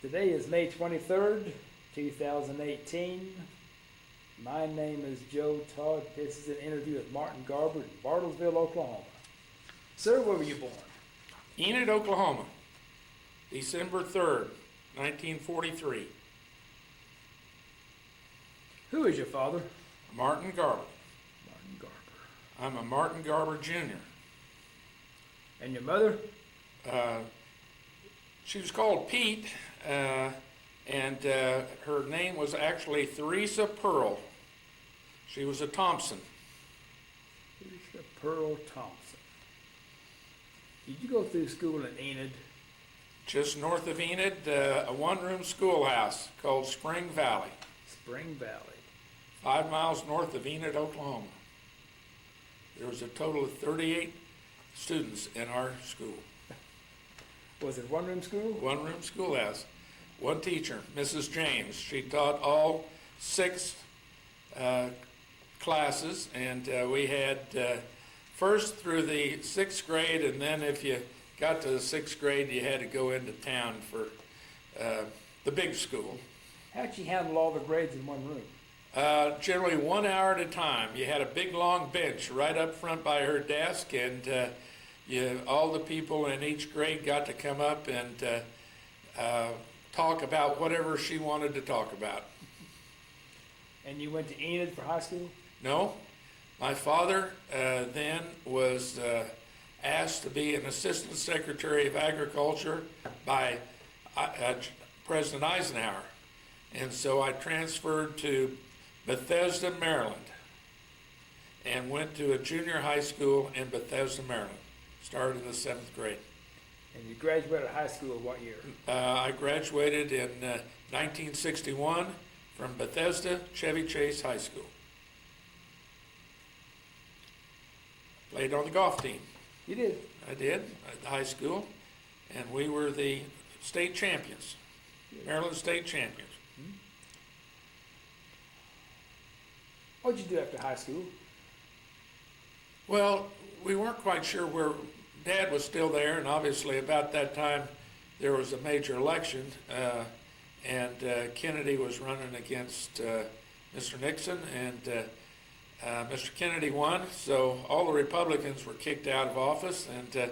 Today is May 23rd, 2018. My name is Joe Todd. This is an interview with Martin Garber in Bartlesville, Oklahoma. Sir, where were you born? Enid, Oklahoma, December 3rd, 1943. Who is your father? Martin Garber. Martin Garber. I'm a Martin Garber Jr. And your mother? She was called Pete, and her name was actually Theresa Pearl. She was a Thompson. Theresa Pearl Thompson. Did you go through school in Enid? Just north of Enid, a one-room schoolhouse called Spring Valley. Spring Valley. 5 miles north of Enid, Oklahoma. There was a total of 38 students in our school. Was it one-room school? One-room schoolhouse. One teacher, Mrs. James. She taught all 6 classes, and we had first through the 6th grade, and then if you got to the 6th grade, you had to go into town for the big school. How'd she handle all the grades in one room? Generally 1 hour at a time. You had a big long bench right up front by her desk, and all the people in each grade got to come up and talk about whatever she wanted to talk about. And you went to Enid for high school? No. My father then was asked to be an assistant secretary of agriculture by President Eisenhower. And so I transferred to Bethesda, Maryland, and went to a junior high school in Bethesda, Maryland. Started in the 7th grade. And you graduated high school what year? I graduated in 1961 from Bethesda Chevy Chase High School. Played on the golf team. You did? I did at the high school, and we were the state champions, Maryland state champions. Hmm. What'd you do after high school? Well, we weren't quite sure where. Dad was still there, and obviously about that time there was a major election, and Kennedy was running against Mr. Nixon, and Mr. Kennedy won, so all the Republicans were kicked out of office, and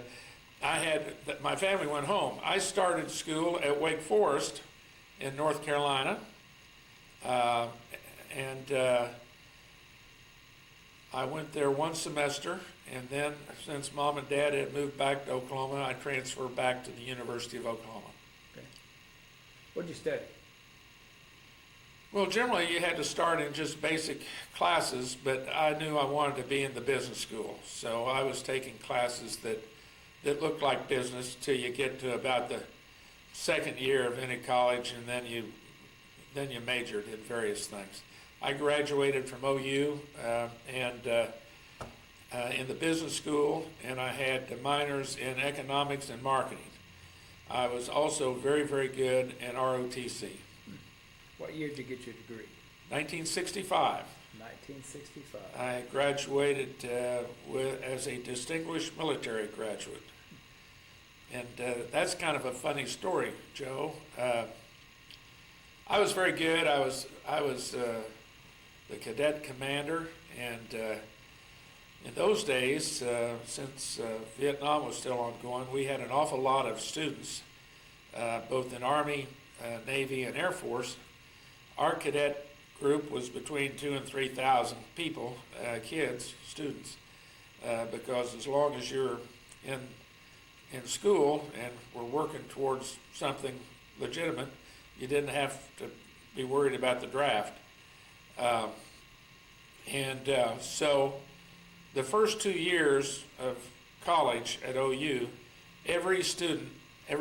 my family went home. I started school at Wake Forest in North Carolina, and I went there one semester, and then since Mom and Dad had moved back to Oklahoma, I transferred back to the University of Oklahoma. Okay. What did you study? Well, generally you had to start in just basic classes, but I knew I wanted to be in the business school. So I was taking classes that looked like business till you get to about the 2nd year of any college, and then you majored in various things. I graduated from OU and in the business school, and I had minors in economics and marketing. I was also very, very good in ROTC. What year did you get your degree? 1965. 1965. I graduated as a distinguished military graduate. And that's kind of a funny story, Joe. I was very good. I was the cadet commander, and in those days, since Vietnam was still ongoing, we had an awful lot of students, both in Army, Navy, and Air Force. Our cadet group was between 2,000 and 3,000 people, kids, students, because as long as you're in school and were working towards something legitimate, you didn't have to be worried about the draft. So the first 2 years of college at OU, every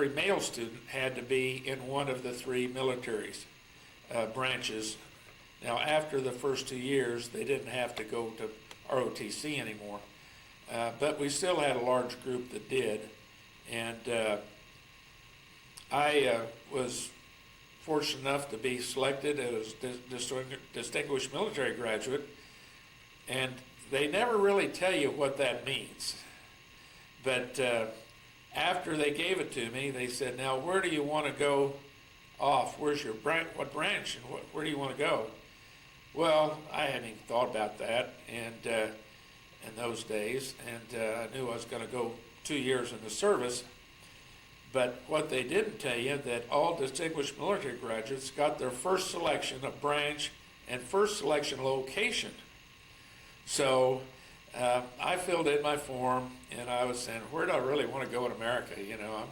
male student had to be in one of the 3 militaries branches. Now, after the first 2 years, they didn't have to go to ROTC anymore, but we still had a large group that did, and I was fortunate enough to be selected as distinguished military graduate, and they never really tell you what that means. But after they gave it to me, they said, now where do you want to go off, where's your what branch and where do you want to go? Well, I hadn't even thought about that, and in those days, and I knew I was going to go 2 years in the service. But what they didn't tell you, that all distinguished military graduates got their first selection of branch and first selection location. So I filled in my form, and I was saying, where do I really want to go in America? You know, I'll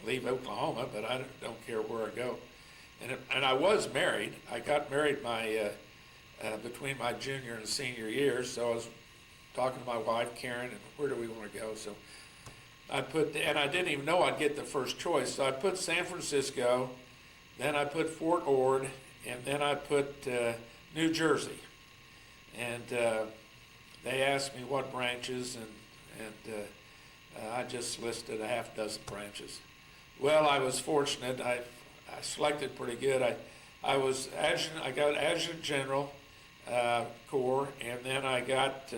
leave Oklahoma, but I don't care where I go. And I was married. I got married between my junior and senior years, so I was talking to my wife, Karen, and where do we want to go? So and I didn't even know I'd get the first choice, so I put San Francisco, then I put Fort Ord, and then I put New Jersey. And they asked me what branches, and I just listed a half dozen branches. Well, I was fortunate. I selected pretty good. I got Adjutant General Corps, and then I got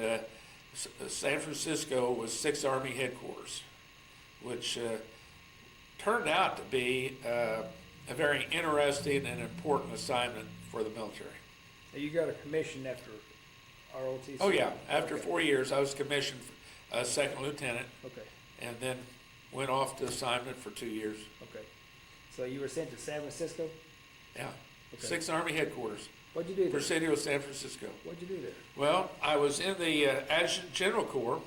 San Francisco was 6th Army Headquarters, which turned out to be a very interesting and important assignment for the military. So you got a commission after ROTC? Oh yeah, after 4 years I was commissioned second lieutenant. Okay. And then went off to assignment for 2 years. Okay. So you were sent to San Francisco? Yeah. Okay. 6th Army Headquarters. What'd you do there? Presidio, San Francisco. What'd you do there? Well, I was in the Adjutant General Corps.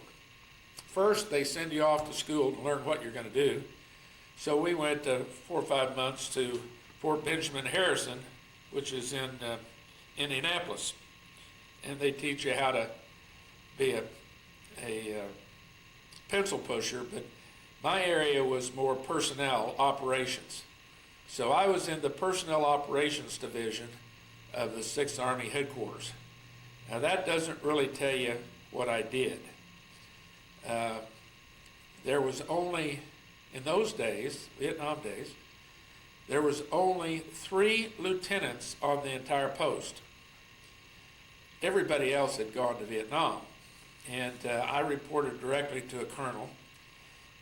First, they send you off to school to learn what you're going to do. So we went 4 or 5 months to Fort Benjamin Harrison, which is in Indianapolis. And they teach you how to be a pencil pusher, but my area was more personnel operations. So I was in the Personnel Operations Division of the 6th Army Headquarters. Now that doesn't really tell you what I did. There was only, in those days, Vietnam days, there was only 3 lieutenants on the entire post. Everybody else had gone to Vietnam. And I reported directly to a colonel.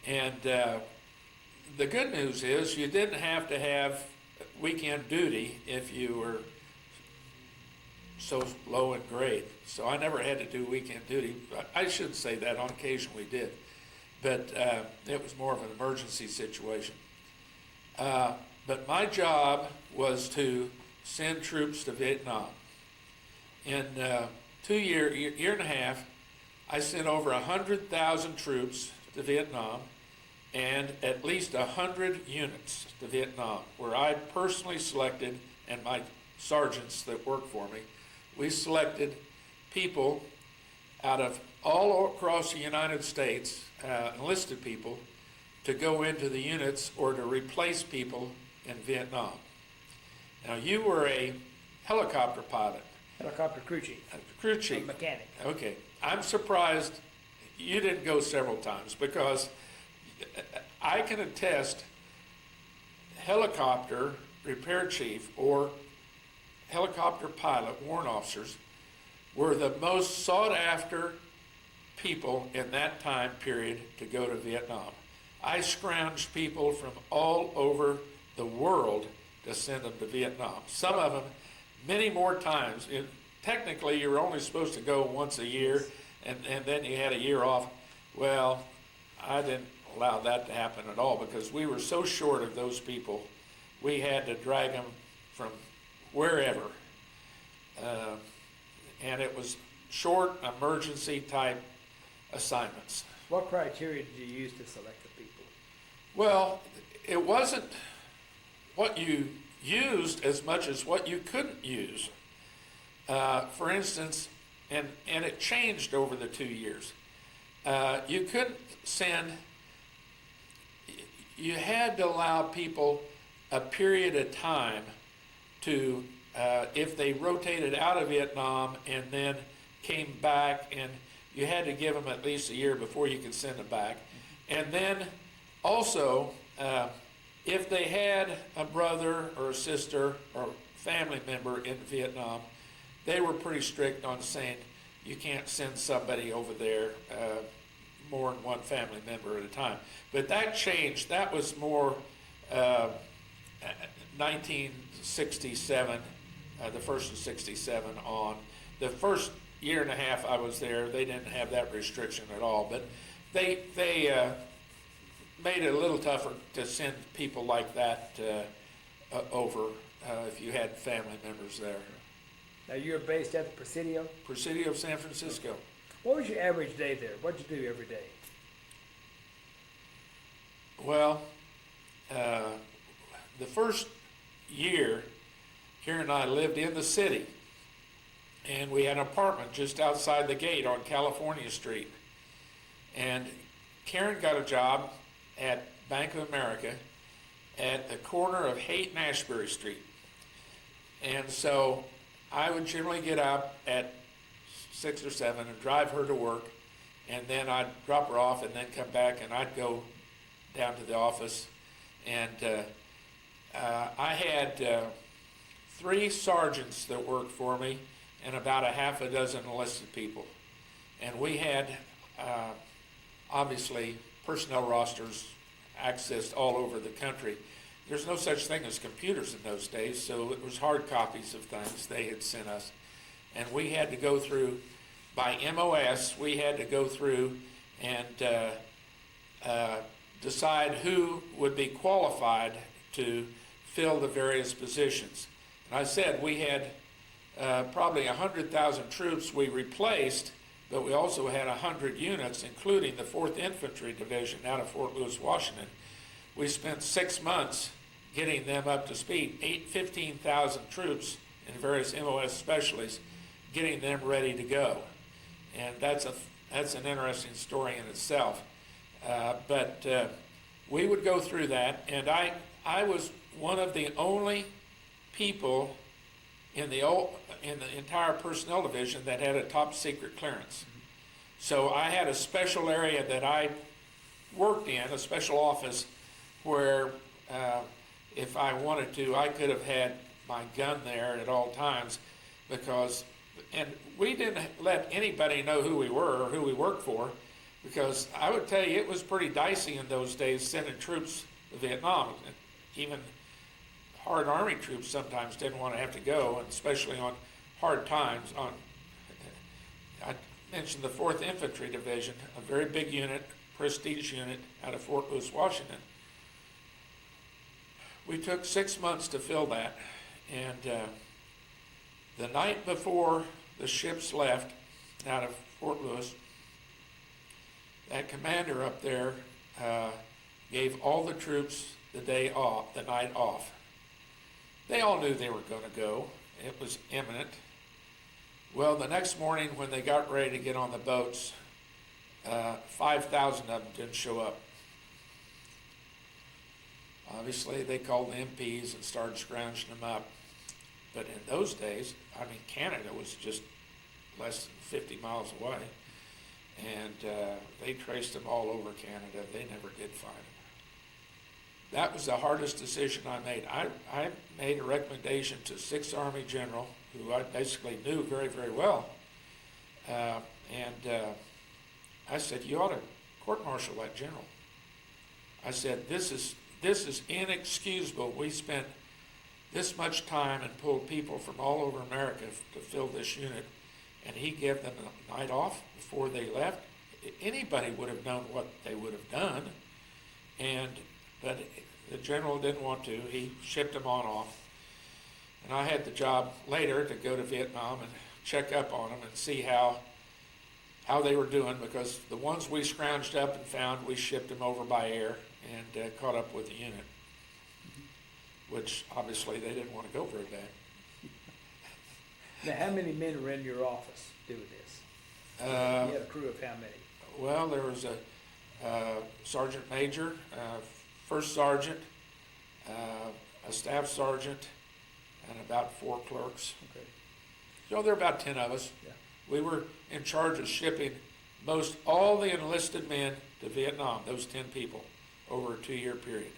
And the good news is you didn't have to have weekend duty if you were so low in grade. So I never had to do weekend duty. I shouldn't say that, on occasion we did. But it was more of an emergency situation. But my job was to send troops to Vietnam. In year and a half, I sent over 100,000 troops to Vietnam and at least 100 units to Vietnam, where I personally selected, and my sergeants that worked for me, we selected people out of all across the United States, enlisted people, to go into the units or to replace people in Vietnam. Now, you were a helicopter pilot. Helicopter crew chief. Crew chief. A mechanic. Okay. I'm surprised you didn't go several times, because I can attest helicopter repair chief or helicopter pilot warrant officers were the most sought after people in that time period to go to Vietnam. I scrounged people from all over the world to send them to Vietnam. Some of them many more times. Technically, you were only supposed to go once a year, and then you had a year off. Well, I didn't allow that to happen at all, because we were so short of those people. We had to drag them from wherever. And it was short, emergency type assignments. What criteria did you use to select the people? Well, it wasn't what you used as much as what you couldn't use. For instance, and it changed over the 2 years. You couldn't send, you had to allow people a period of time to, if they rotated out of Vietnam and then came back, and you had to give them at least a year before you could send them back. And then also, if they had a brother or a sister or family member in Vietnam, they were pretty strict on saying you can't send somebody over there, more than one family member at a time. But that changed. That was more 1967, the first of 67 on. The first year and a half I was there, they didn't have that restriction at all, but they made it a little tougher to send people like that over if you had family members there. Now you're based at the Presidio? Presidio of San Francisco. What was your average day there? What'd you do every day? Well, the first year, Karen and I lived in the city, and we had an apartment just outside the gate on California Street. And Karen got a job at Bank of America at the corner of Haight and Ashbury Street. And so I would generally get up at 6 or 7 and drive her to work, and then I'd drop her off and then come back, and I'd go down to the office. And I had 3 sergeants that worked for me and about a half a dozen enlisted people. And we had, obviously, personnel rosters accessed all over the country. There's no such thing as computers in those days, so it was hard copies of things they had sent us. And we had to go through, by MOS, we had to go through and decide who would be qualified to fill the various positions. And I said we had probably 100,000 troops we replaced, but we also had 100 units, including the 4th Infantry Division out of Fort Lewis, Washington. We spent 6 months getting them up to speed, 15,000 troops in various MOS specialties, getting them ready to go. And that's an interesting story in itself. But we would go through that, and I was one of the only people in the entire personnel division that had a top secret clearance. So I had a special area that I worked in, a special office, where if I wanted to, I could have had my gun there at all times, and we didn't let anybody know who we were or who we worked for, because I would tell you it was pretty dicey in those days sending troops to Vietnam. Even hard Army troops sometimes didn't want to have to go, and especially on hard times. I mentioned the 4th Infantry Division, a very big unit, prestige unit out of Fort Lewis, Washington. We took 6 months to fill that, and the night before the ships left out of Fort Lewis, that commander up there gave all the troops the night off. They all knew they were going to go. It was imminent. Well, the next morning when they got ready to get on the boats, 5,000 of them didn't show up. Obviously, they called the MPs and started scrounging them up. But in those days, Canada was just less than 50 miles away. And they traced them all over Canada. They never did find them. That was the hardest decision I made. I made a recommendation to 6th Army General, who I basically knew very, very well. I said, you ought to court-martial that general. I said, this is inexcusable. We spent this much time and pulled people from all over America to fill this unit, and he gave them a night off before they left. Anybody would have known what they would have done, but the general didn't want to. He shipped them on off. And I had the job later to go to Vietnam and check up on them and see how they were doing, because the ones we scrounged up and found, we shipped them over by air and caught up with the unit, which obviously they didn't want to go very bad. Now, how many men were in your office doing this? You had a crew of how many? Well, there was a sergeant major, first sergeant, a staff sergeant, and about 4 clerks. Okay. So there were about 10 of us. Yeah. We were in charge of shipping all the enlisted men to Vietnam, those 10 people, over a 2-year period.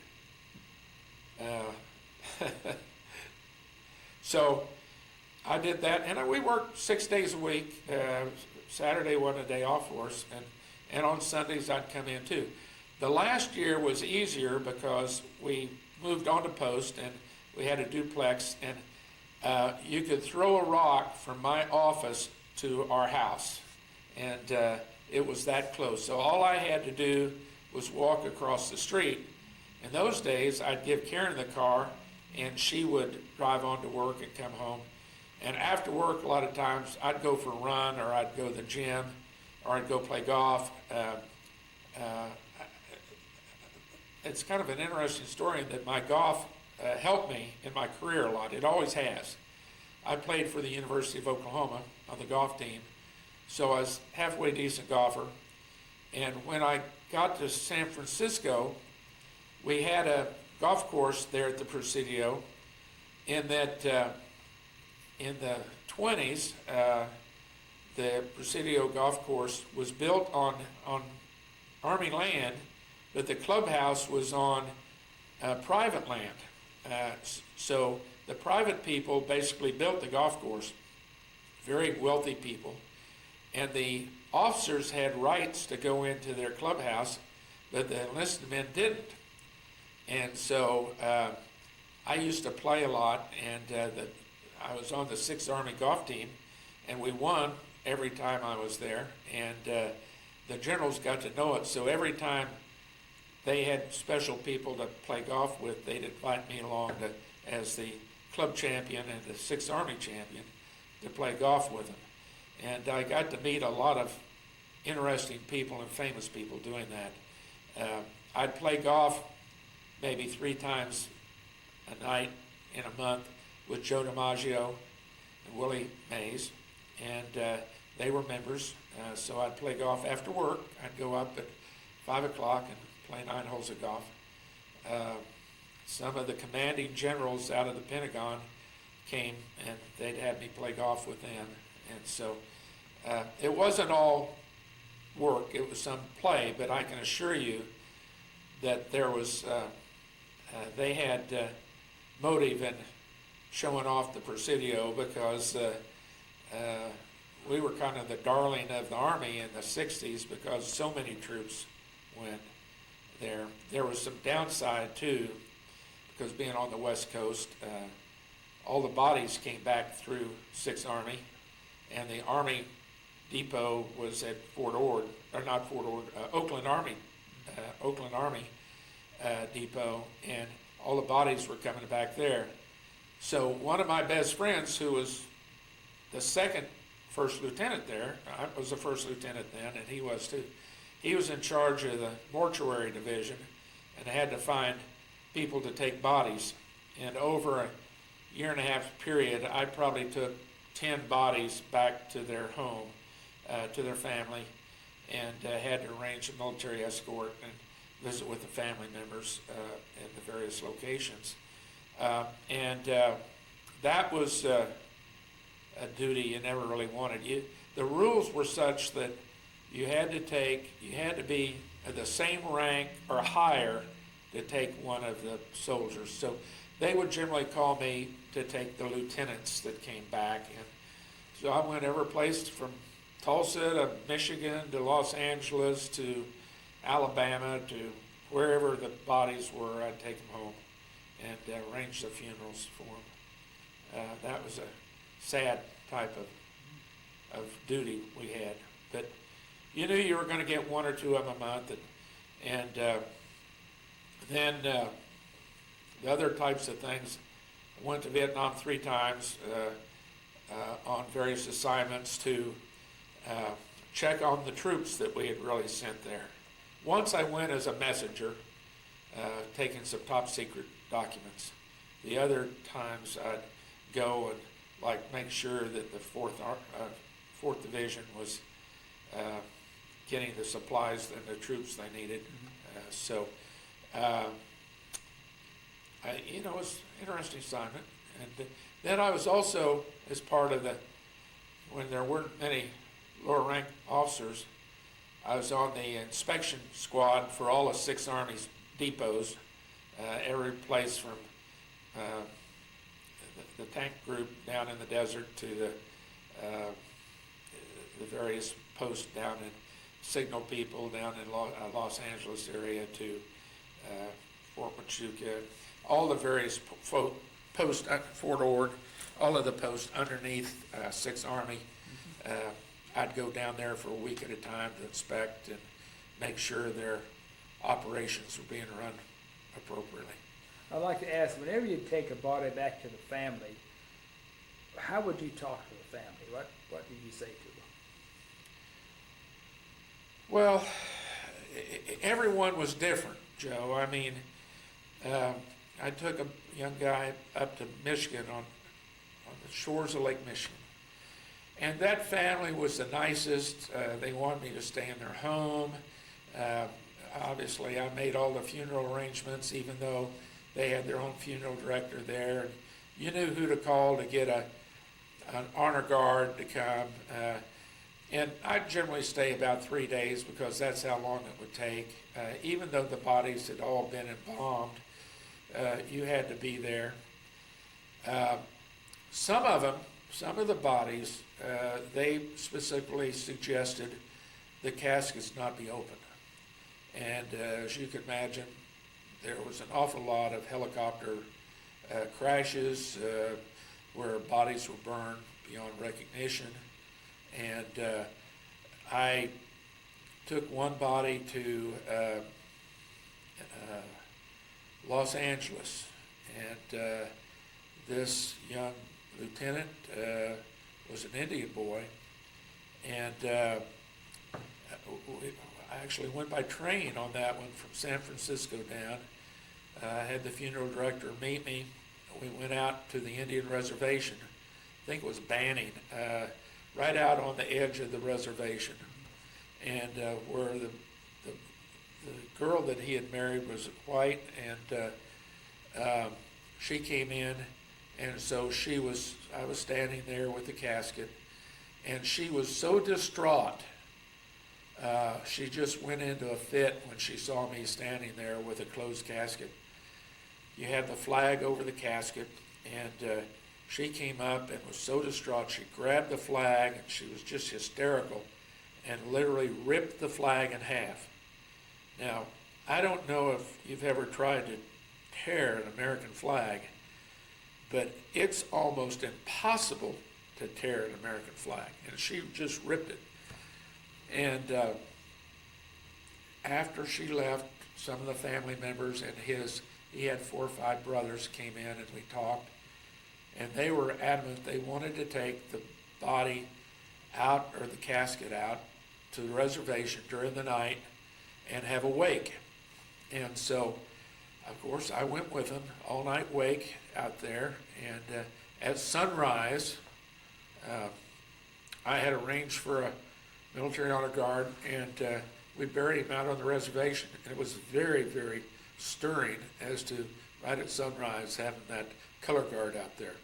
So I did that, and we worked 6 days a week. Saturday wasn't a day off for us, and on Sundays I'd come in too. The last year was easier because we moved on to post, and we had a duplex, and you could throw a rock from my office to our house, and it was that close. So all I had to do was walk across the street. In those days, I'd give Karen the car, and she would drive on to work and come home. And after work, a lot of times, I'd go for a run, or I'd go to the gym, or I'd go play golf. It's kind of an interesting story that my golf helped me in my career a lot. It always has. I played for the University of Oklahoma on the golf team, so I was halfway decent golfer. And when I got to San Francisco, we had a golf course there at the Presidio. In that, in the 20s, the Presidio golf course was built on Army land, but the clubhouse was on private land. So the private people basically built the golf course, very wealthy people, and the officers had rights to go into their clubhouse, but the enlisted men didn't. And so I used to play a lot, and I was on the 6th Army golf team, and we won every time I was there, and the generals got to know it, so every time they had special people to play golf with, they'd invite me along as the club champion and the 6th Army champion to play golf with them. And I got to meet a lot of interesting people and famous people doing that. I'd play golf maybe 3 times a night in a month with Joe DiMaggio and Willie Mays, and they were members. So I'd play golf after work. I'd go up at 5 o'clock and play 9 holes of golf. Some of the commanding generals out of the Pentagon came, and they'd have me play golf with them. And so it wasn't all work, it was some play, but I can assure you that there was, they had motive in showing off the Presidio, because we were kind of the darling of the Army in the 60s because so many troops went there. There was some downside too, because being on the West Coast, all the bodies came back through 6th Army, and the Army depot was at Fort Ord, or not Fort Ord, Oakland Army depot, and all the bodies were coming back there. So one of my best friends, who was the second first lieutenant there, I was the first lieutenant then, and he was too. He was in charge of the mortuary division, and had to find people to take bodies. And over a 1.5-year period, I probably took 10 bodies back to their home, to their family, and had to arrange a military escort and visit with the family members at the various locations. That was a duty you never really wanted. The rules were such that you had to be at the same rank or higher to take one of the soldiers. So they would generally call me to take the lieutenants that came back. And so I went every place from Tulsa to Michigan to Los Angeles to Alabama to wherever the bodies were. I'd take them home and arrange the funerals for them. That was a sad type of duty we had. But you knew you were going to get 1 or 2 of them a month. And then the other types of things, I went to Vietnam 3 times on various assignments to check on the troops that we had really sent there. Once I went as a messenger, taking some top secret documents. The other times I'd go and make sure that the 4th Division was getting the supplies and the troops they needed. It was an interesting assignment. And then I was also, as part of when there weren't many lower rank officers, I was on the inspection squad for all of 6th Army's depots, every place from the tank group down in the desert to the various posts down in signal people down in Los Angeles area to Fort Huachuca. all the various posts, Fort Ord, all of the posts underneath 6th Army. I'd go down there for a week at a time to inspect and make sure their operations were being run appropriately. I'd like to ask, whenever you take a body back to the family, how would you talk to the family? What did you say to them? Well, everyone was different, Joe. I mean, I took a young guy up to Michigan on the shores of Lake Michigan. And that family was the nicest. They wanted me to stay in their home. Obviously, I made all the funeral arrangements, even though they had their own funeral director there. You knew who to call to get an honor guard to come. And I'd generally stay about 3 days because that's how long it would take. Even though the bodies had all been embalmed, you had to be there. Some of the bodies, they specifically suggested the caskets not be opened. And as you can imagine, there was an awful lot of helicopter crashes where bodies were burned beyond recognition. And I took one body to Los Angeles, and this young lieutenant was an Indian boy, and I actually went by train on that one from San Francisco down. I had the funeral director meet me. We went out to the Indian reservation. I think it was Banning, right out on the edge of the reservation, and where the girl that he had married was white, and she came in, and so I was standing there with the casket, and she was so distraught. She just went into a fit when she saw me standing there with a closed casket. You had the flag over the casket, and she came up and was so distraught. She grabbed the flag, and she was just hysterical and literally ripped the flag in half. Now, I don't know if you've ever tried to tear an American flag, but it's almost impossible to tear an American flag, and she just ripped it. And after she left, some of the family members and he had 4 or 5 brothers came in, and we talked, and they were adamant they wanted to take the body out, or the casket out, to the reservation during the night and have a wake. And so, of course, I went with them, all-night wake out there, and at sunrise, I had arranged for a military honor guard, and we buried him out on the reservation. And it was very, very stirring as to, right at sunrise, having that color guard out there.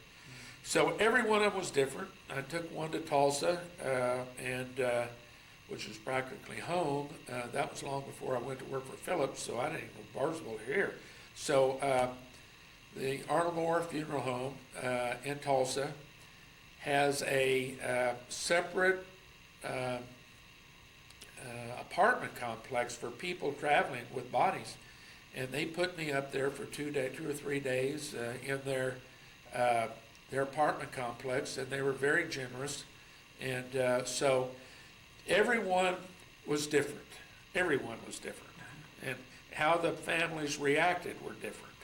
So every one of them was different. I took one to Tulsa, which was practically home. That was long before I went to work for Phillips, so I didn't even know Barnesville here. So the Arnold Moore Funeral Home in Tulsa has a separate apartment complex for people traveling with bodies, and they put me up there for 2 or 3 days in their apartment complex, and they were very generous. And so everyone was different. Everyone was different, and how the families reacted were different.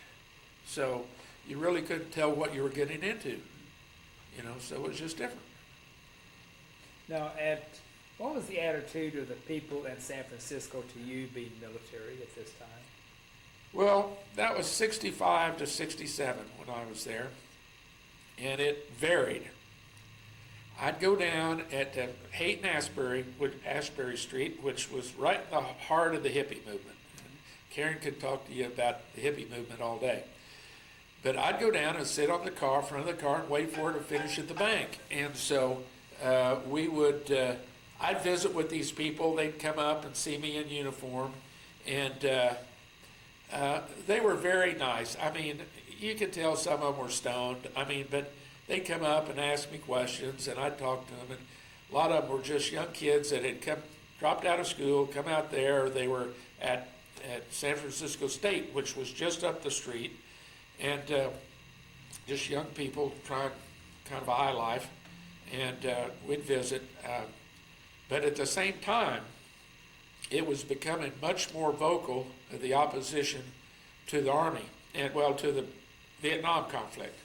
So you really couldn't tell what you were getting into, so it was just different. Now, what was the attitude of the people in San Francisco to you being military at this time? Well, that was 65 to 67 when I was there, and it varied. I'd go down at Haight and Asbury Street, which was right in the heart of the hippie movement. Karen could talk to you about the hippie movement all day. But I'd go down and sit on the car, front of the car, and wait for it to finish at the bank. And so I'd visit with these people. They'd come up and see me in uniform, and they were very nice. I mean, you could tell some of them were stoned. But they'd come up and ask me questions, and I'd talk to them. And a lot of them were just young kids that had dropped out of school, come out there. They were at San Francisco State, which was just up the street, and just young people trying kind of a high life, and we'd visit. But at the same time, it was becoming much more vocal, the opposition to the Army, and well, to the Vietnam conflict.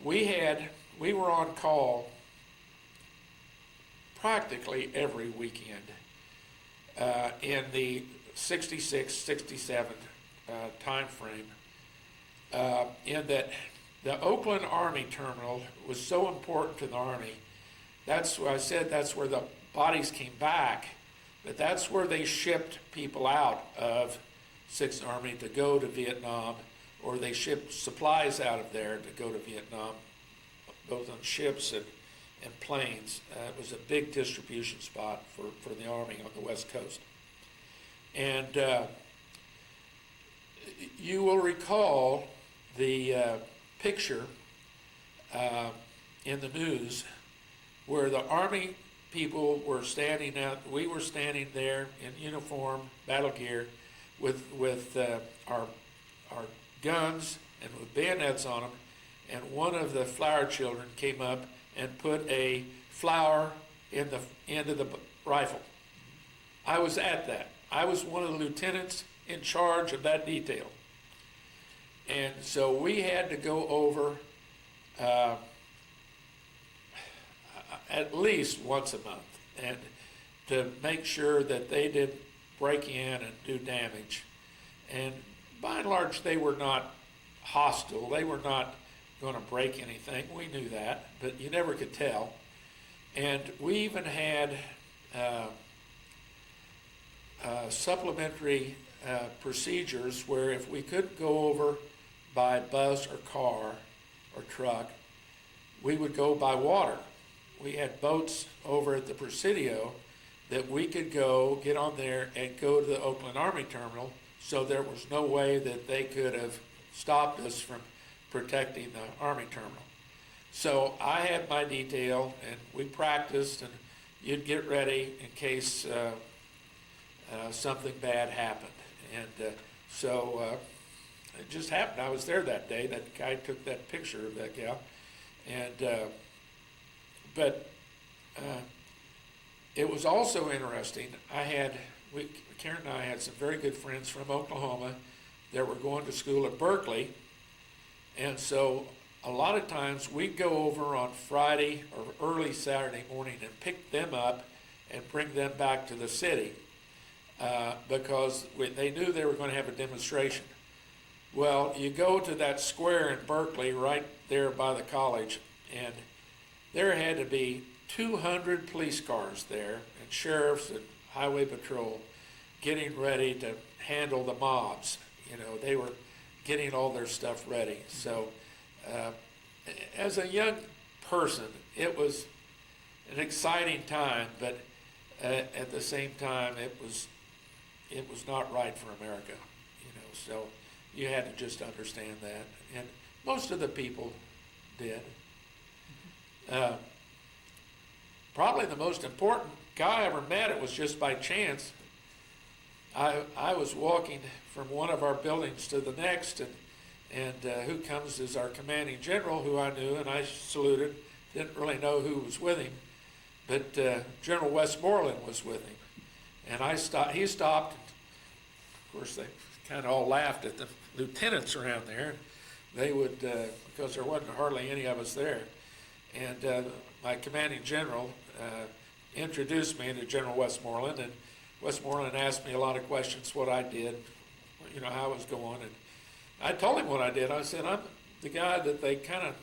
We were on call practically every weekend in the 66, 67 time frame, in that the Oakland Army Terminal was so important to the Army. That's why I said that's where the bodies came back, but that's where they shipped people out of 6th Army to go to Vietnam, or they shipped supplies out of there to go to Vietnam, both on ships and planes. It was a big distribution spot for the Army on the West Coast. And you will recall the picture in the news where the Army people were standing out. We were standing there in uniform, battle gear, with our guns and with bayonets on them, and one of the flower children came up and put a flower in the end of the rifle. I was at that. I was one of the lieutenants in charge of that detail. And so we had to go over at least once a month, and to make sure that they didn't break in and do damage. And by and large, they were not hostile. They were not going to break anything. We knew that, but you never could tell. And we even had supplementary procedures where if we couldn't go over by bus or car or truck, we would go by water. We had boats over at the Presidio that we could go, get on there, and go to the Oakland Army Terminal, so there was no way that they could have stopped us from protecting the Army Terminal. So I had my detail, and we practiced, and you'd get ready in case something bad happened. And so it just happened. I was there that day. That guy took that picture of that gal. And but it was also interesting. Karen and I had some very good friends from Oklahoma that were going to school at Berkeley. And so a lot of times we'd go over on Friday or early Saturday morning and pick them up and bring them back to the city because they knew they were going to have a demonstration. Well, you go to that square in Berkeley right there by the college, and there had to be 200 police cars there and sheriffs and highway patrol getting ready to handle the mobs. You know, they were getting all their stuff ready. So as a young person, it was an exciting time, but at the same time, it was not right for America. You know, so you had to just understand that, and most of the people did. Probably the most important guy I ever met, it was just by chance. I was walking from one of our buildings to the next, and who comes is our commanding general, who I knew, and I saluted. Didn't really know who was with him, but General Westmoreland was with him. And he stopped. Of course, they kind of all laughed at the lieutenants around there. They would, because there wasn't hardly any of us there. And my commanding general introduced me to General Westmoreland, and Westmoreland asked me a lot of questions, what I did, you know, how I was going. And I told him what I did. I said, I'm the guy that they kind of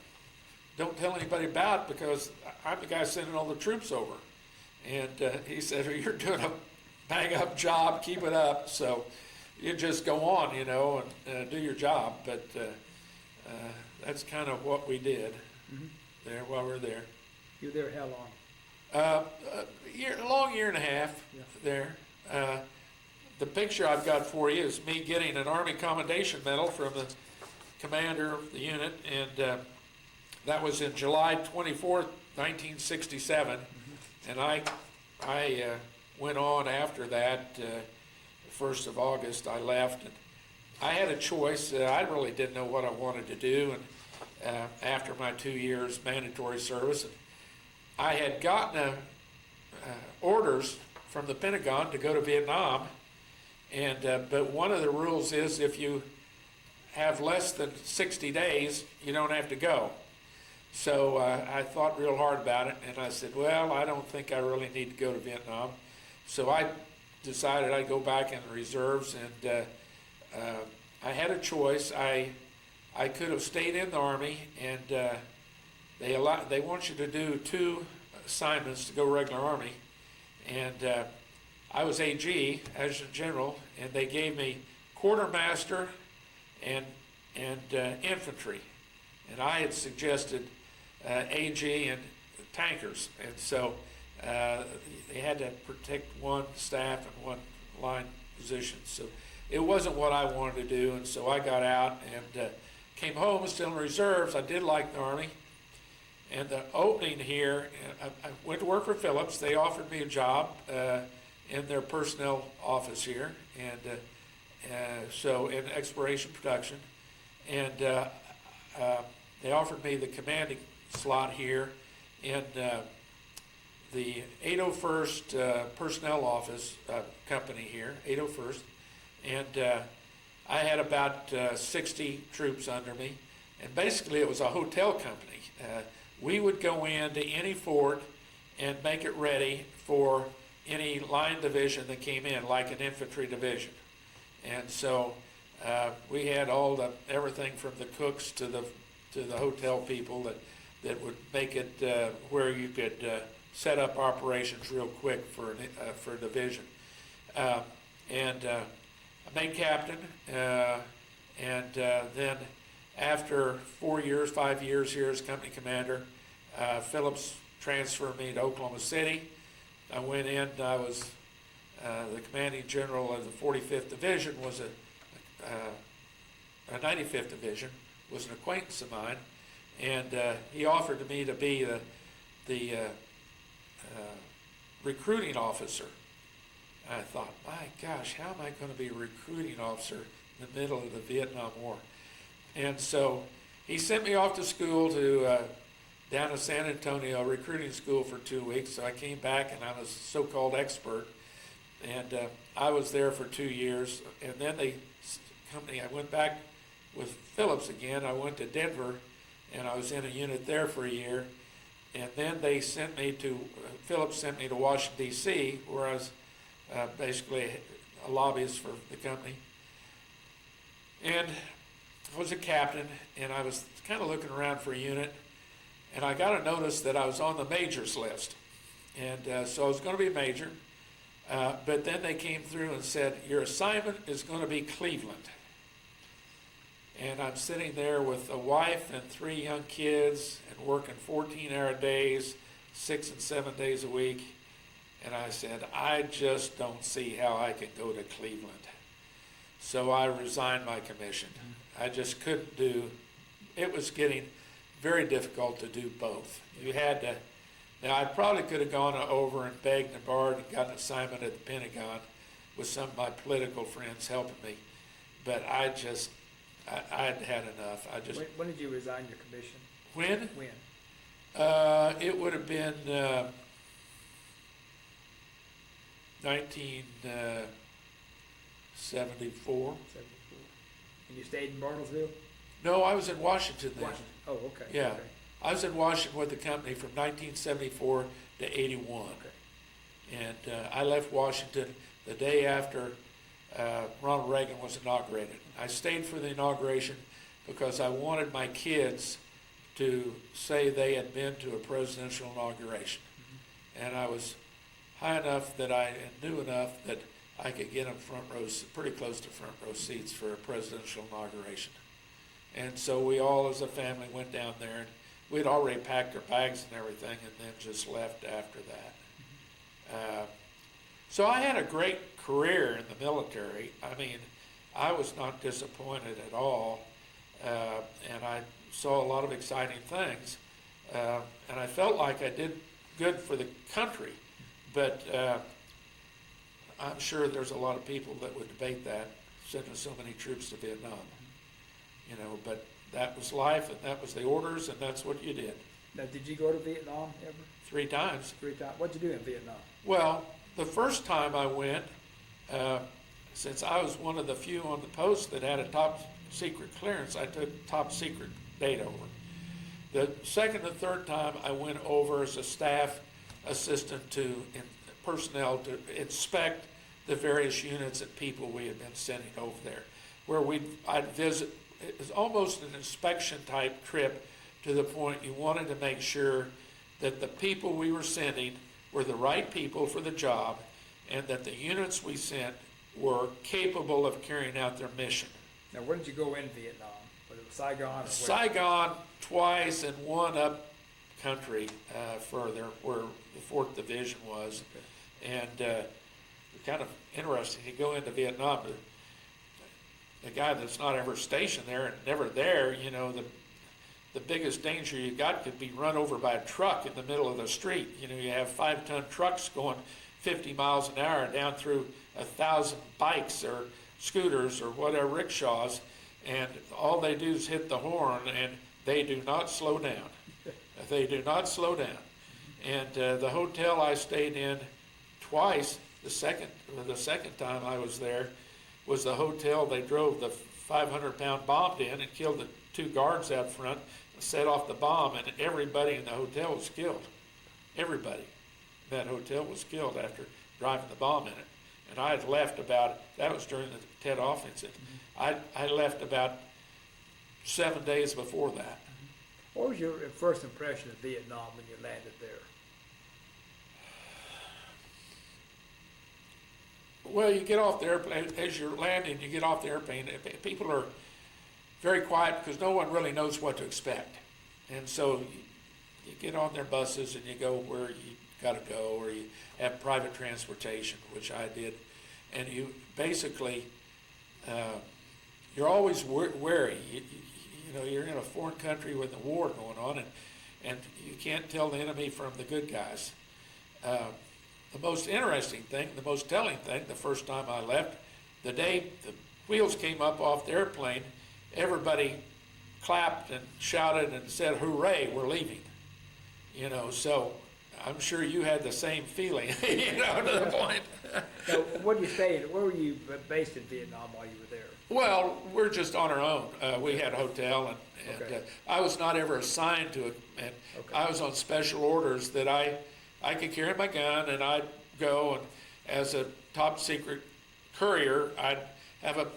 don't tell anybody about because I'm the guy sending all the troops over. And he said, well, you're doing a bang-up job, keep it up. So you just go on, you know, and do your job. But that's kind of what we did there while we were there. You were there how long? A long year and a half there. The picture I've got for you is me getting an Army Commendation Medal from the commander of the unit, and that was in July 24th, 1967. And I went on after that. 1st of August, I left, and I had a choice. I really didn't know what I wanted to do, and after my 2 years mandatory service, I had gotten orders from the Pentagon to go to Vietnam, and but one of the rules is if you have less than 60 days, you don't have to go. So I thought real hard about it, and I said, well, I don't think I really need to go to Vietnam. So I decided I'd go back in the reserves, and I had a choice. I could have stayed in the Army, and they want you to do 2 assignments to go regular Army, and I was AG, Adjutant General, and they gave me quartermaster and infantry, and I had suggested AG and tankers, and so they had to protect one staff and one line position. So it wasn't what I wanted to do, and so I got out and came home still in reserves. I did like the Army, and the opening here, I went to work for Phillips. They offered me a job in their personnel office here, and so in exploration production, and they offered me the commanding slot here in the 801st Personnel Office company here, 801st, and I had about 60 troops under me, and basically it was a hotel company. We would go into any fort and make it ready for any line division that came in, like an infantry division. And so we had everything from the cooks to the hotel people that would make it where you could set up operations real quick for a division. And I made captain, and then after 4 years, 5 years here as company commander, Phillips transferred me to Oklahoma City. I went in. I was the commanding general of the 45th Division. Was a 95th Division was an acquaintance of mine, and he offered me to be the recruiting officer. And I thought, my gosh, how am I going to be a recruiting officer in the middle of the Vietnam War? And so he sent me off to school down to San Antonio, recruiting school for 2 weeks. So I came back, and I was a so-called expert. And I was there for 2 years. And then I went back with Phillips again. I went to Denver, and I was in a unit there for a year. And then Phillips sent me to Washington, D.C., where I was basically a lobbyist for the company. And I was a captain, and I was kind of looking around for a unit, and I got a notice that I was on the majors list. And so I was going to be a major, but then they came through and said, your assignment is going to be Cleveland. And I'm sitting there with a wife and 3 young kids and working 14-hour days, 6 and 7 days a week. And I said, I just don't see how I can go to Cleveland. So I resigned my commission. I just couldn't it was getting very difficult to do both. You had to, now I probably could have gone over and begged and borrowed and got an assignment at the Pentagon with some of my political friends helping me. But I'd had enough. When did you resign your commission? When? When? It would have been 1974. 74. And you stayed in Bartlesville? No, I was in Washington then. Washington. Oh, okay. Yeah. Okay. I was in Washington with the company from 1974 to 81. Okay. And I left Washington the day after Ronald Reagan was inaugurated. I stayed for the inauguration because I wanted my kids to say they had been to a presidential inauguration. Mm-hmm. And I was high enough that I knew enough that I could get them front rows, pretty close to front row seats for a presidential inauguration. And so we all as a family went down there, and we'd already packed our bags and everything, and then just left after that. So I had a great career in the military. I mean, I was not disappointed at all, and I saw a lot of exciting things, and I felt like I did good for the country, but I'm sure there's a lot of people that would debate that. sending so many troops to Vietnam. But that was life, and that was the orders, and that's what you did. Now, did you go to Vietnam ever? 3 times. 3 times. What'd you do in Vietnam? Well, the first time I went, since I was one of the few on the post that had a top secret clearance, I took top secret data over. The second and third time I went over as a staff assistant to personnel to inspect the various units and people we had been sending over there, where I'd visit. It was almost an inspection type trip, to the point you wanted to make sure that the people we were sending were the right people for the job, and that the units we sent were capable of carrying out their mission. Now, where did you go in Vietnam? Was it Saigon? Or where? Saigon twice, and one up country further, where the 4th Division was. Okay. And kind of interesting, you go into Vietnam, the guy that's not ever stationed there and never there, the biggest danger you got could be run over by a truck in the middle of the street. You have 5-ton trucks going 50 miles an hour down through 1,000 bikes or scooters or whatever, rickshaws, and all they do is hit the horn, and they do not slow down. They do not slow down. And the hotel I stayed in twice, the second time I was there, was the hotel they drove the 500-pound bomb in and killed the 2 guards out front and set off the bomb, and everybody in the hotel was killed. Everybody in that hotel was killed after driving the bomb in it. And I had left that was during the Tet offensive. I left about 7 days before that. What was your first impression of Vietnam when you landed there? Well, you get off the airplane, as you're landing, you get off the airplane, people are very quiet because no one really knows what to expect. And so you get on their buses and you go where you got to go, or you have private transportation, which I did. And you basically, you're always wary. You're in a foreign country with a war going on, and you can't tell the enemy from the good guys. The most interesting thing, the most telling thing, the first time I left, the day the wheels came up off the airplane, everybody clapped and shouted and said, "Hooray, we're leaving." So I'm sure you had the same feeling, to the point. Now, what did you stay in? Where were you based in Vietnam while you were there? Well, we're just on our own. We had a hotel, and Okay. I was not ever assigned to it. And Okay. I was on special orders that I could carry my gun, and I'd go, and as a top secret courier, I'd have a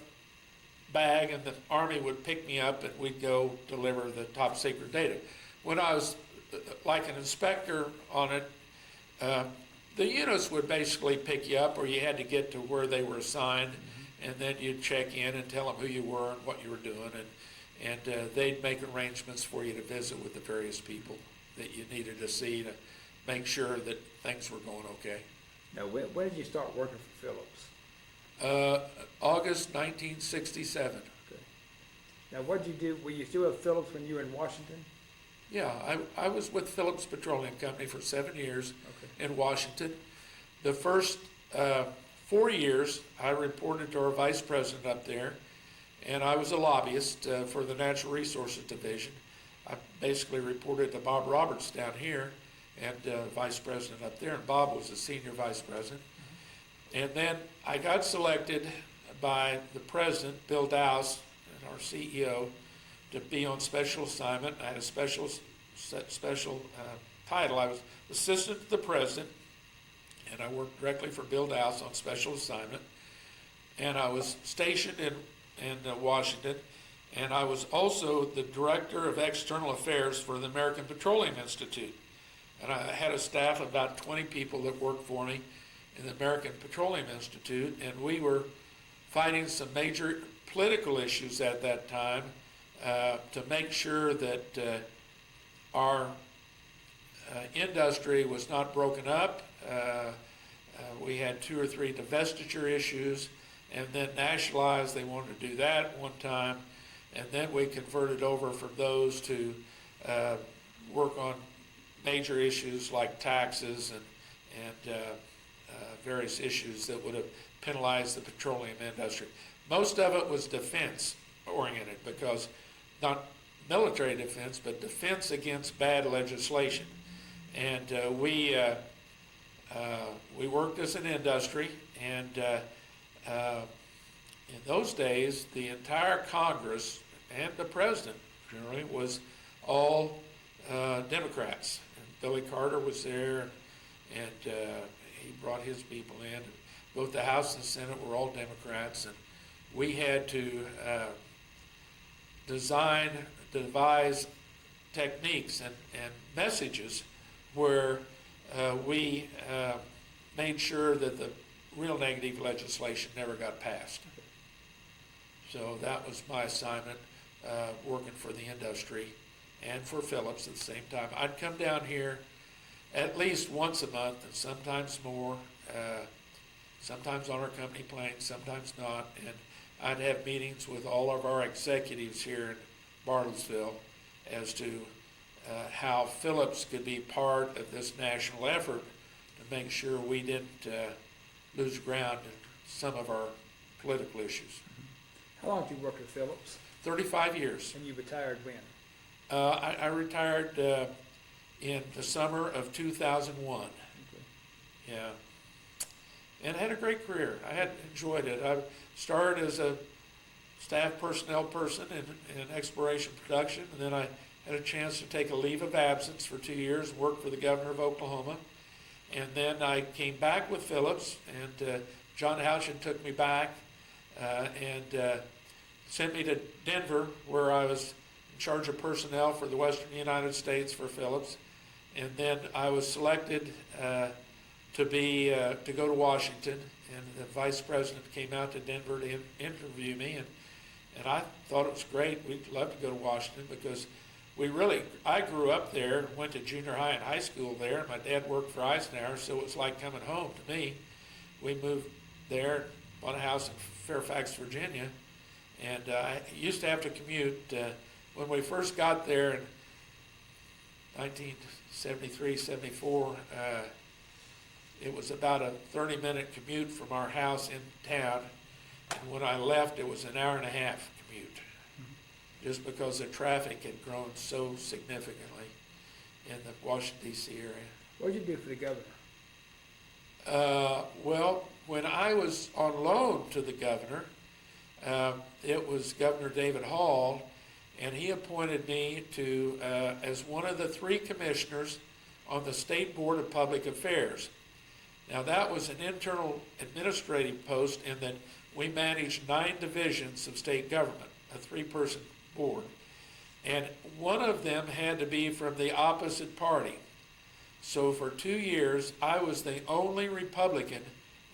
bag, and the Army would pick me up, and we'd go deliver the top secret data. When I was like an inspector on it, the units would basically pick you up, or you had to get to where they were assigned, and then you'd check in and tell them who you were and what you were doing, and they'd make arrangements for you to visit with the various people that you needed to see to make sure that things were going okay. Now, when did you start working for Phillips? August 1967. Okay. Now, what did you do? Were you still at Phillips when you were in Washington? Yeah, I was with Phillips Petroleum Company for 7 years in Washington. The first 4 years, I reported to our vice president up there, and I was a lobbyist for the Natural Resources Division. I basically reported to Bob Roberts down here, and vice president up there, and Bob was the senior vice president. And then I got selected by the president, Bill Dowse, and our CEO, to be on special assignment. I had a special title. I was assistant to the president, and I worked directly for Bill Dowse on special assignment. And I was stationed in Washington, and I was also the director of external affairs for the American Petroleum Institute. And I had a staff of about 20 people that worked for me in the American Petroleum Institute, and we were fighting some major political issues at that time to make sure that our industry was not broken up. We had 2 or 3 divestiture issues, and then nationalized. They wanted to do that one time, and then we converted over from those to work on major issues like taxes and various issues that would have penalize the petroleum industry. Most of it was defense oriented, because not military defense, but defense against bad legislation. And we worked as an industry, and in those days, the entire Congress and the president generally was all Democrats. And Billy Carter was there, and he brought his people in. Both the House and the Senate were all Democrats, and we had to devise techniques and messages where we made sure that the real negative legislation never got passed. So that was my assignment, working for the industry and for Phillips at the same time. I'd come down here at least once a month, and sometimes more, sometimes on our company plane, sometimes not, and I'd have meetings with all of our executives here in Bartlesville as to how Phillips could be part of this national effort to make sure we didn't lose ground in some of our political issues. How long did you work at Phillips? 35 years. And you retired when? I retired in the summer of 2001. Okay. Yeah. And had a great career. I had enjoyed it. I started as a staff personnel person in exploration production, and then I had a chance to take a leave of absence for 2 years, work for the governor of Oklahoma. And then I came back with Phillips, and John Houchin took me back and sent me to Denver, where I was in charge of personnel for the Western United States for Phillips. And then I was selected to go to Washington, and the vice president came out to Denver to interview me, and I thought it was great. We'd love to go to Washington because I grew up there, went to junior high and high school there, and my dad worked for Eisenhower, so it was like coming home to me. We moved there, bought a house in Fairfax, Virginia, and I used to have to commute. When we first got there in 1973, 74, it was about a 30-minute commute from our house in town, and when I left, it was an hour and a half commute, just because the traffic had grown so significantly in the Washington, D.C. area. What did you do for the governor? Well, when I was on loan to the governor, it was Governor David Hall, and he appointed me to as one of the 3 commissioners on the State Board of Public Affairs. Now, that was an internal administrative post in that we managed 9 divisions of state government, a 3-person board. And one of them had to be from the opposite party. So for 2 years, I was the only Republican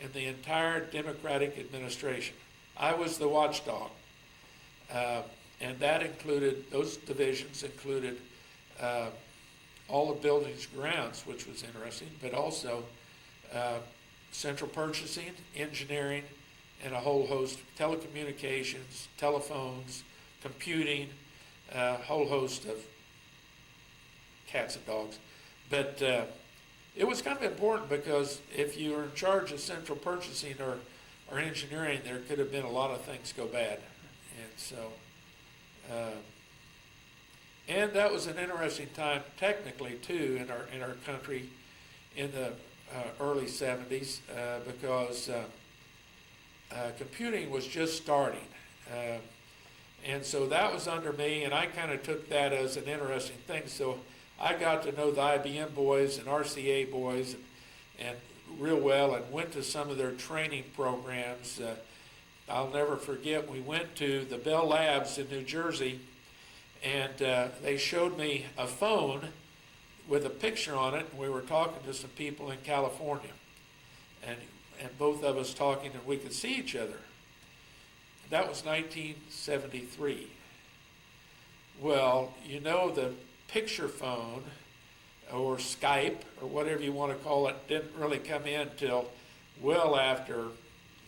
in the entire Democratic administration. I was the watchdog. And that included, those divisions included all the buildings grounds, which was interesting, but also central purchasing, engineering, and a whole host of telecommunications, telephones, computing, a whole host of cats and dogs. But it was kind of important because if you were in charge of central purchasing or engineering, there could have been a lot of things go bad. And so, and that was an interesting time technically too in our country in the early 70s because computing was just starting. And so that was under me, and I kind of took that as an interesting thing. So I got to know the IBM boys and RCA boys and real well, and went to some of their training programs. I'll never forget, we went to the Bell Labs in New Jersey, and they showed me a phone with a picture on it, and we were talking to some people in California, and both of us talking, and we could see each other. That was 1973. Well, you know, the picture phone or Skype or whatever you want to call it didn't really come in till well after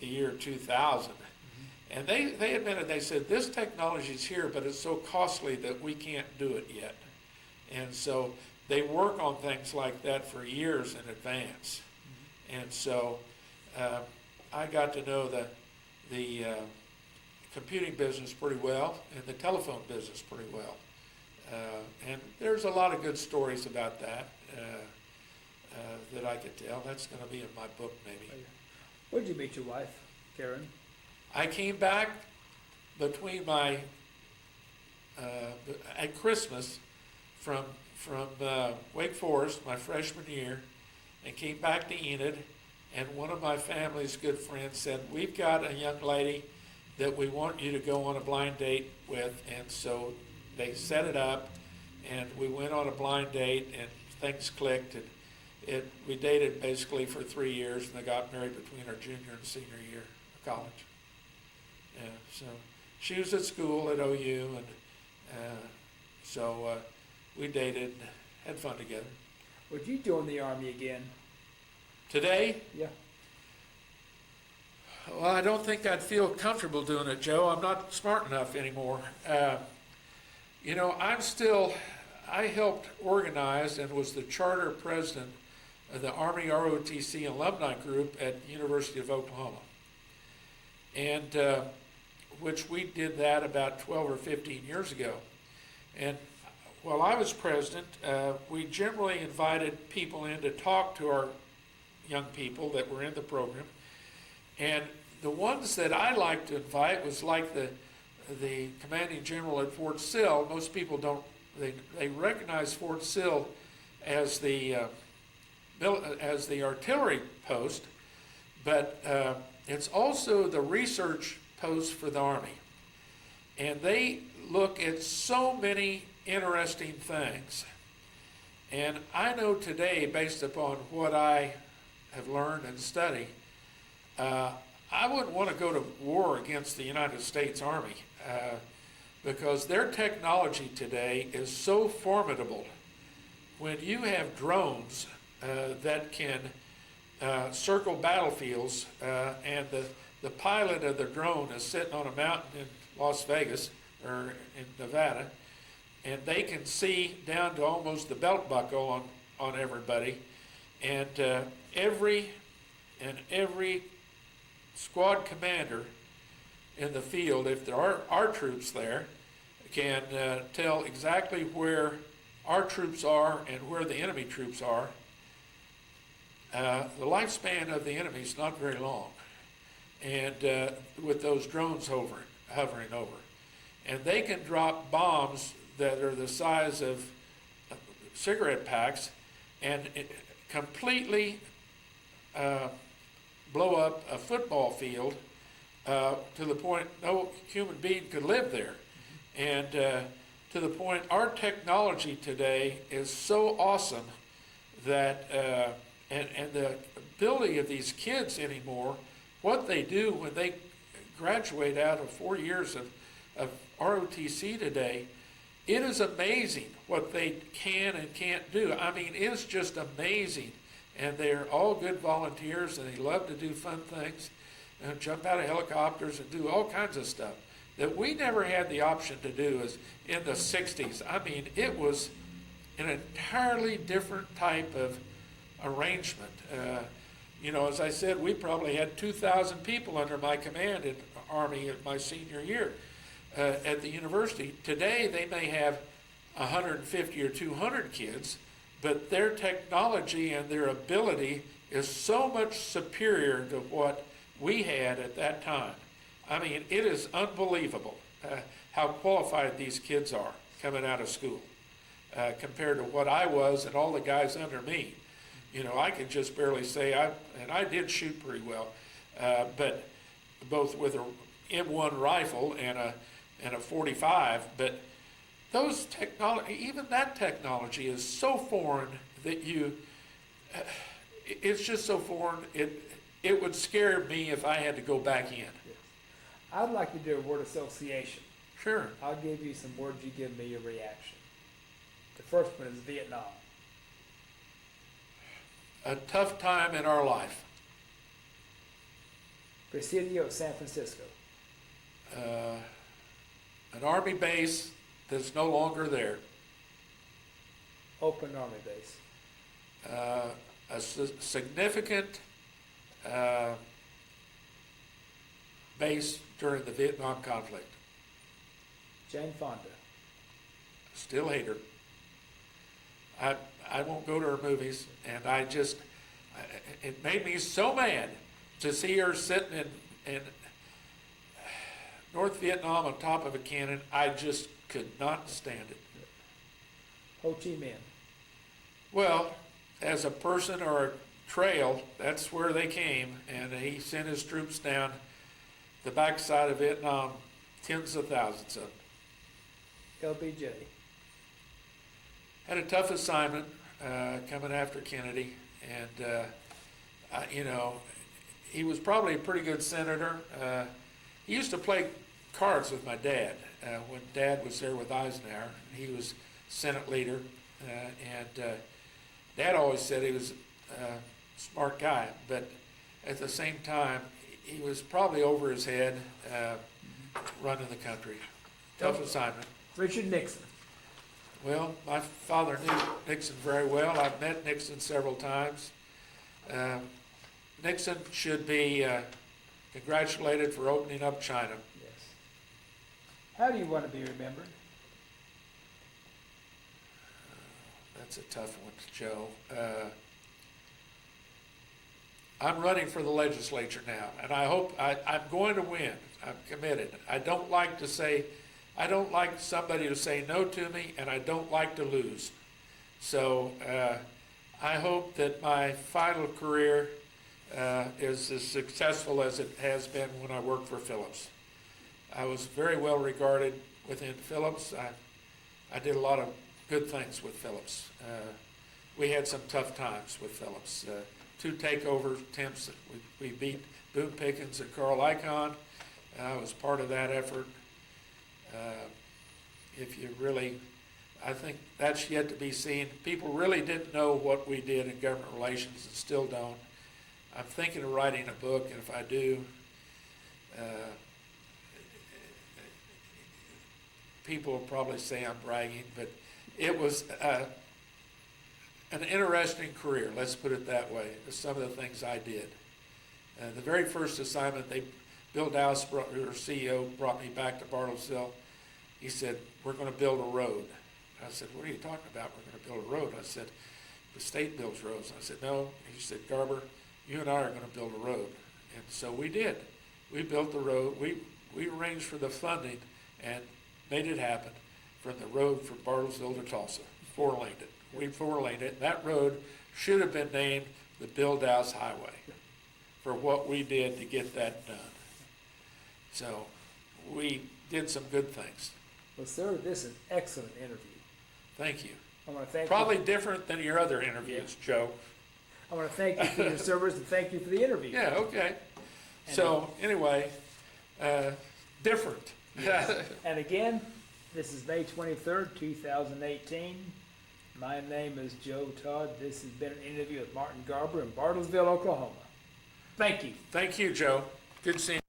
the year 2000. And they admitted, they said, this technology is here, but it's so costly that we can't do it yet. And so they work on things like that for years in advance. And so I got to know the computing business pretty well and the telephone business pretty well. And there's a lot of good stories about that that I could tell. That's going to be in my book, maybe. Where'd you meet your wife, Karen? I came back between my at Christmas from Wake Forest, my freshman year, and came back to Enid. And one of my family's good friends said, "We've got a young lady that we want you to go on a blind date with." And so they set it up, and we went on a blind date, and things clicked. And we dated basically for 3 years, and they got married between our junior and senior year of college. Yeah, so she was at school at OU, and so we dated, and had fun together. Would you join the Army again? Today? Yeah. Well, I don't think I'd feel comfortable doing it, Joe. I'm not smart enough anymore. You know, I helped organize and was the charter president of the Army ROTC alumni group at University of Oklahoma. And which we did that about 12 or 15 years ago. And while I was president, we generally invited people in to talk to our young people that were in the program. And the ones that I liked to invite was like the commanding general at Fort Sill. Most people don't, they recognize Fort Sill as the artillery post, but it's also the research post for the Army. And they look at so many interesting things. And I know today, based upon what I have learned and studied, I wouldn't want to go to war against the United States Army because their technology today is so formidable. When you have drones that can circle battlefields and the pilot of the drone is sitting on a mountain in Las Vegas or in Nevada, and they can see down to almost the belt buckle on everybody, and every squad commander in the field, if there are troops there, can tell exactly where our troops are and where the enemy troops are. The lifespan of the enemy is not very long, and with those drones hovering over. And they can drop bombs that are the size of cigarette packs and completely blow up a football field to the point no human being could live there. And to the point our technology today is so awesome that, and the ability of these kids anymore, what they do when they graduate out of 4 years of ROTC today, it is amazing what they can and can't do. I mean, it's just amazing. And they're all good volunteers, and they love to do fun things, and jump out of helicopters and do all kinds of stuff that we never had the option to do as in the 60s. I mean, it was an entirely different type of arrangement. You know, as I said, we probably had 2,000 people under my command in the Army in my senior year at the university. Today, they may have 150 or 200 kids, but their technology and their ability is so much superior to what we had at that time. I mean, it is unbelievable how qualified these kids are coming out of school compared to what I was and all the guys under me. You know, I could just barely say, and I did shoot pretty well, but both with a M1 rifle and a 45, but those technology, even that technology is so foreign that it's just so foreign, it would scare me if I had to go back in. Yes. I'd like to do a word association. Sure. I'll give you some words, you give me your reaction. The first one is Vietnam. A tough time in our life. Presidio of San Francisco. An Army base that's no longer there. Oakland Army Base. A significant base during the Vietnam conflict. Jane Fonda. Still hate her. I won't go to her movies, and it made me so mad to see her sitting in North Vietnam on top of a cannon. I just could not stand it. Ho Chi Minh. Well, as a person or a trail, that's where they came, and he sent his troops down the backside of Vietnam, tens of thousands of them. LBJ. Had a tough assignment coming after Kennedy, and he was probably a pretty good senator. He used to play cards with my dad when Dad was there with Eisenhower. He was Senate leader, and Dad always said he was a smart guy, but at the same time, he was probably over his head running the country. Tough assignment. Richard Nixon. Well, my father knew Nixon very well. I've met Nixon several times. Nixon should be congratulated for opening up China. Yes. How do you want to be remembered? That's a tough one, Joe. I'm running for the legislature now, and I hope I'm going to win. I'm committed. I don't like somebody to say no to me, and I don't like to lose. So I hope that my final career is as successful as it has been when I worked for Phillips. I was very well regarded within Phillips. I did a lot of good things with Phillips. We had some tough times with Phillips. 2 takeover attempts. We beat Boone Pickens and Carl Icahn. I was part of that effort. I think that's yet to be seen. People really didn't know what we did in government relations and still don't. I'm thinking of writing a book, and if I do, people will probably say I'm bragging, but it was an interesting career, let's put it that way, some of the things I did. The very first assignment, Bill Dowse, our CEO, brought me back to Bartlesville. He said, we're going to build a road. I said, what are you talking about? We're going to build a road. I said, the state builds roads. I said, no. He said, Garber, you and I are going to build a road. And so we did. We built the road. We arranged for the funding and made it happen from the road from Bartlesville to Tulsa. 4-laned it. We 4-laned it. That road should have been named the Bill Dowse Highway for what we did to get that done. So we did some good things. Well, sir, this is an excellent interview. Thank you. I want to thank Probably you. different than your other interviews, Joe. I want to thank you for your service and thank you for the interview. Yeah, okay. So anyway, different. Yes. And again, this is May 23rd, 2018. My name is Joe Todd. This has been an interview with Martin Garber in Bartlesville, Oklahoma. Thank you. Thank you, Joe. Good seeing you.